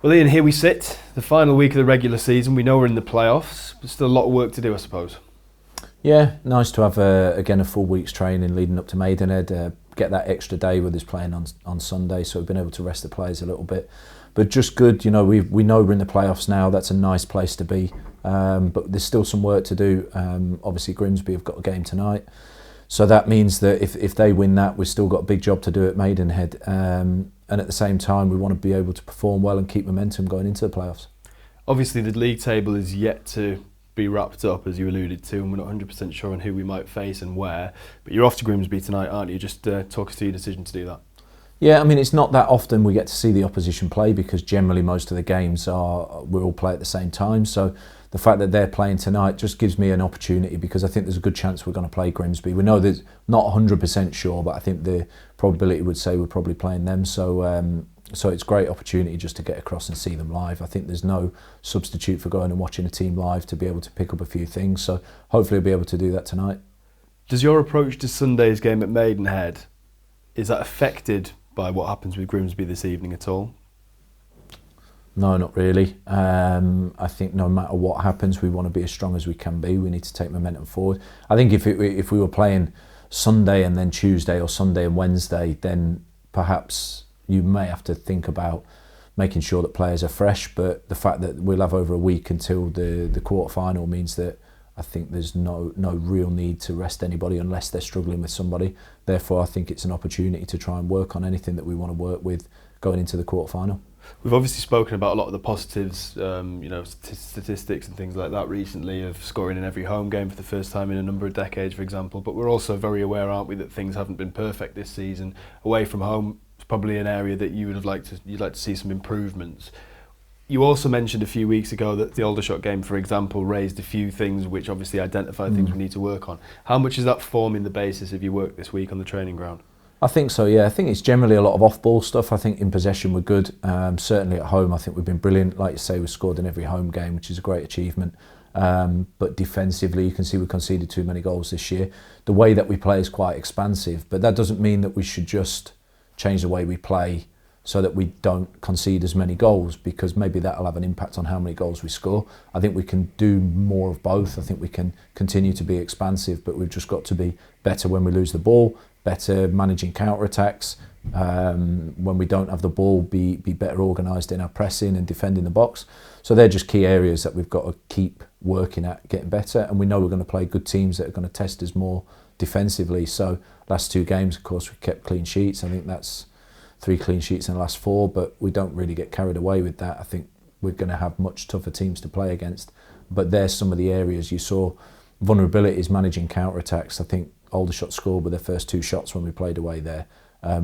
Well, Ian, here we sit, the final week of the regular season. We know we're in the playoffs, but still a lot of work to do, I suppose. Yeah, nice to have again a full week's training leading up to Maidenhead. Get that extra day with us playing on Sunday, so we've been able to rest the players a little bit. But just good, you know, we know we're in the playoffs now. That's a nice place to be. But there's still some work to do. Obviously, Grimsby have got a game tonight, so that means that if they win that, we've still got a big job to do at Maidenhead. And at the same time, we want to be able to perform well and keep momentum going into the playoffs. Obviously, the league table is yet to be wrapped up, as you alluded to, and we're not 100% sure on who we might face and where. But you're off to Grimsby tonight, aren't you? Just talk us through your decision to do that. Yeah, I mean, it's not that often we get to see the opposition play because generally most of the games we all play at the same time. So the fact that they're playing tonight just gives me an opportunity because I think there's a good chance we're going to play Grimsby. We know there's not 100% sure, but I think the probability would say we're probably playing them. So it's a great opportunity just to get across and see them live. I think there's no substitute for going and watching a team live to be able to pick up a few things. So hopefully we'll be able to do that tonight. Does your approach to Sunday's game at Maidenhead, is that affected by what happens with Grimsby this evening at all? No, not really. I think no matter what happens, we want to be as strong as we can be. We need to take momentum forward. I think if we were playing Sunday and then Tuesday or Sunday and Wednesday, then perhaps you may have to think about making sure that players are fresh. But the fact that we'll have over a week until the quarter-final means that I think there's no real need to rest anybody unless they're struggling with somebody. Therefore, I think it's an opportunity to try and work on anything that we want to work with going into the quarter-final. We've obviously spoken about a lot of the positives, statistics and things like that recently of scoring in every home game for the first time in a number of decades, for example. But we're also very aware, aren't we, that things haven't been perfect this season. Away from home is probably an area that you'd like to see some improvements. You also mentioned a few weeks ago that the Aldershot game, for example, raised a few things which obviously identify things we need to work on. How much is that forming the basis of your work this week on the training ground? I think so, yeah. I think it's generally a lot of off-ball stuff. I think in possession we're good. Certainly at home I think we've been brilliant. Like you say, we've scored in every home game, which is a great achievement. But defensively, you can see we conceded too many goals this year. The way that we play is quite expansive, but that doesn't mean that we should just change the way we play so that we don't concede as many goals, because maybe that'll have an impact on how many goals we score. I think we can do more of both. I think we can continue to be expansive, but we've just got to be better when we lose the ball, better managing counter-attacks. When we don't have the ball, be better organised in our pressing and defending the box. So they're just key areas that we've got to keep working at, getting better. And we know we're going to play good teams that are going to test us more defensively. So last two games, of course, we kept clean sheets. I think that's 3 clean sheets in the last 4, but we don't really get carried away with that. I think we're going to have much tougher teams to play against. But there's some of the areas you saw. Vulnerabilities, managing counter-attacks. I think Aldershot scored with their first 2 shots when we played away there.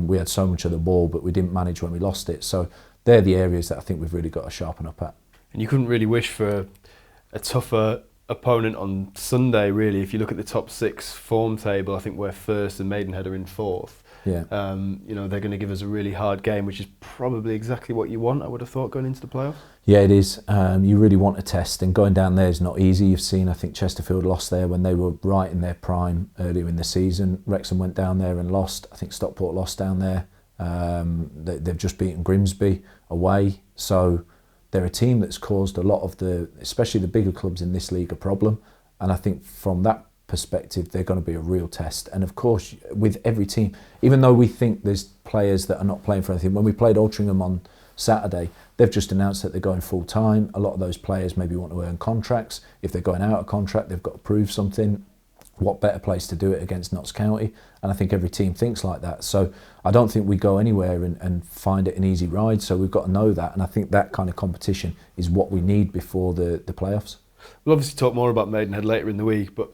We had so much of the ball, but we didn't manage when we lost it. So they're the areas that I think we've really got to sharpen up at. And you couldn't really wish for a tougher opponent on Sunday, really. If you look at the top 6 form table, I think we're first and Maidenhead are in 4th. Yeah. They're going to give us a really hard game, which is probably exactly what you want, I would have thought, going into the playoffs. Yeah, it is. You really want a test, and going down there is not easy. You've seen, I think, Chesterfield lost there when they were right in their prime earlier in the season. Wrexham went down there and lost. I think Stockport lost down there. They've just beaten Grimsby away. So they're a team that's caused a lot of especially the bigger clubs in this league, a problem. And I think from that perspective, they're going to be a real test. And of course, with every team, even though we think there's players that are not playing for anything, when we played Altrincham on Saturday, they've just announced that they're going full time. A lot of those players maybe want to earn contracts. If they're going out of contract, they've got to prove something. What better place to do it against Notts County? And I think every team thinks like that. So I don't think we go anywhere and find it an easy ride. So we've got to know that. And I think that kind of competition is what we need before the playoffs. We'll obviously talk more about Maidenhead later in the week, but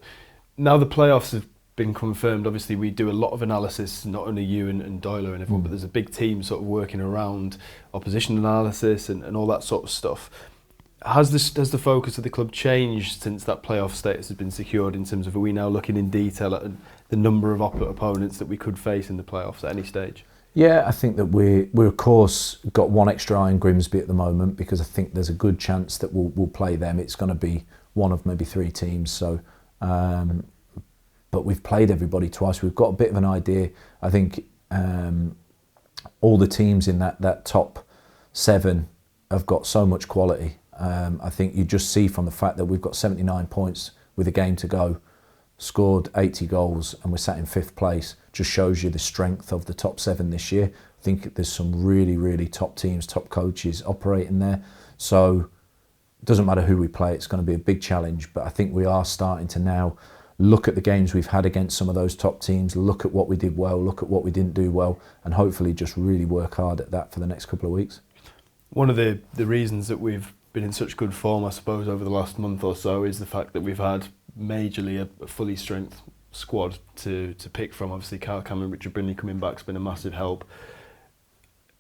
now the playoffs have been confirmed. Obviously, we do a lot of analysis, not only you and Doyler and everyone, but there's a big team sort of working around opposition analysis and all that sort of stuff. Has the focus of the club changed since that playoff status has been secured, in terms of, are we now looking in detail at the number of opponents that we could face in the playoffs at any stage? Yeah, I think that we of course got one extra eye on Grimsby at the moment, because I think there's a good chance that we'll play them. It's going to be one of maybe 3 teams. So. But we've played everybody twice. We've got a bit of an idea. I think all the teams in that top 7 have got so much quality. I think you just see from the fact that we've got 79 points with a game to go, scored 80 goals, and we're sat in 5th place, just shows you the strength of the top 7 this year. I think there's some really, really top teams, top coaches operating there. So it doesn't matter who we play, it's going to be a big challenge. But I think we are starting to now look at the games we've had against some of those top teams, look at what we did well, look at what we didn't do well, and hopefully just really work hard at that for the next couple of weeks. One of the reasons that we've been in such good form, I suppose, over the last month or so is the fact that we've had majorly a fully strength squad to pick from. Obviously, Kyle Cameron and Richard Brindley coming back has been a massive help.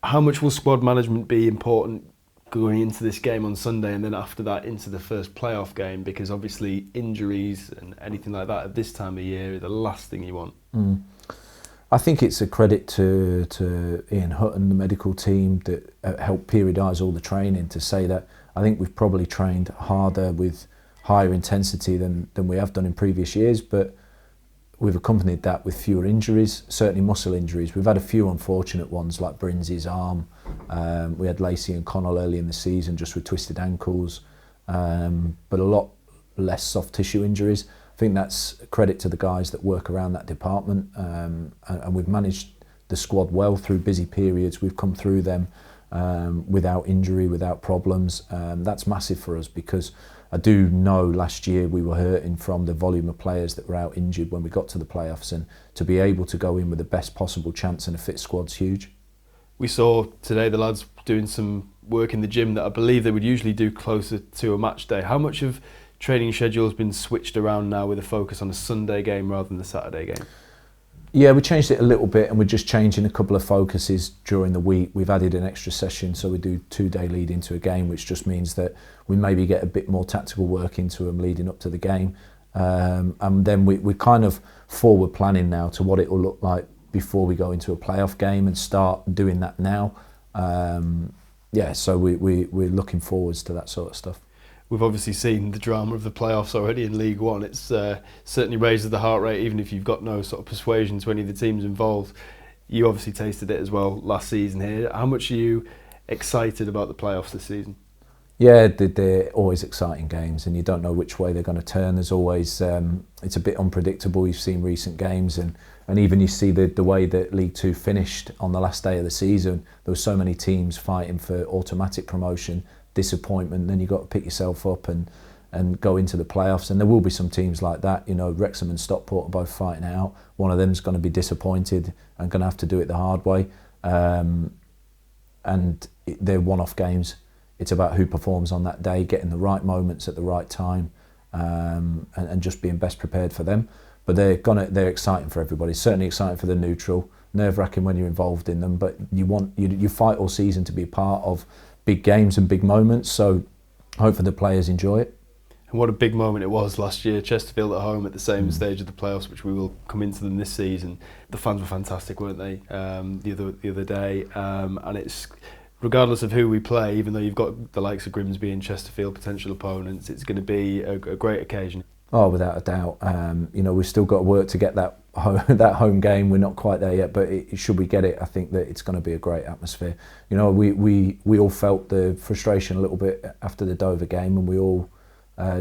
How much will squad management be important going into this game on Sunday, and then after that into the first playoff game? Because obviously injuries and anything like that at this time of year are the last thing you want. I think it's a credit to Ian Hutton, the medical team that helped periodise all the training, to say that I think we've probably trained harder with higher intensity than we have done in previous years, but we've accompanied that with fewer injuries, certainly muscle injuries. We've had a few unfortunate ones like Brinsley's arm. We had Lacey and Connell early in the season just with twisted ankles, but a lot less soft tissue injuries. I think that's a credit to the guys that work around that department, and we've managed the squad well through busy periods. We've come through them without injury, without problems. That's massive for us, because I do know last year we were hurting from the volume of players that were out injured when we got to the playoffs, and to be able to go in with the best possible chance and a fit squad's huge. We saw today the lads doing some work in the gym that I believe they would usually do closer to a match day. How much of training schedule has been switched around now with a focus on a Sunday game rather than the Saturday game? Yeah, we changed it a little bit, and we're just changing a couple of focuses during the week. We've added an extra session, so we do 2-day lead into a game, which just means that we maybe get a bit more tactical work into them leading up to the game. And then we're kind of forward planning now to what it will look like before we go into a playoff game, and start doing that now. So we're looking forwards to that sort of stuff. We've obviously seen the drama of the playoffs already in League One. It's certainly raises the heart rate, even if you've got no sort of persuasion to any of the teams involved. You obviously tasted it as well last season here. How much are you excited about the playoffs this season? Yeah, they're always exciting games, and you don't know which way they're going to turn. There's always, it's a bit unpredictable. You've seen recent games, and even you see the way that League Two finished on the last day of the season. There were so many teams fighting for automatic promotion, disappointment, then you've got to pick yourself up and go into the playoffs, and there will be some teams like that. You know, Wrexham and Stockport are both fighting it out. One of them's going to be disappointed and going to have to do it the hard way, and they're one-off games. It's about who performs on that day, getting the right moments at the right time, and just being best prepared for them. But they're exciting for everybody. Certainly exciting for the neutral, nerve-wracking when you're involved in them, but you fight all season to be a part of big games and big moments, so hopefully the players enjoy it. And what a big moment it was last year, Chesterfield at home at the same stage of the playoffs, which we will come into them this season. The fans were fantastic, weren't they, the other day, and it's, regardless of who we play, even though you've got the likes of Grimsby and Chesterfield potential opponents, it's going to be a great occasion. Oh, without a doubt. We've still got to work to get that home game. We're not quite there yet, but should we get it, I think that it's going to be a great atmosphere. You know, we all felt the frustration a little bit after the Dover game, and we all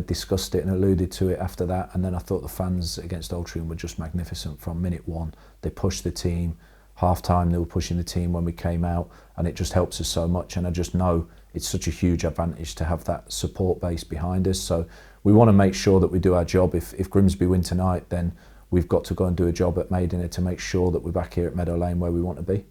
discussed it and alluded to it after that. And then I thought the fans against Altrincham were just magnificent from minute one. They pushed the team. Half time they were pushing the team when we came out, and it just helps us so much. And I just know it's such a huge advantage to have that support base behind us. So we want to make sure that we do our job. If Grimsby win tonight, then we've got to go and do a job at Maidenhead to make sure that we're back here at Meadow Lane where we want to be.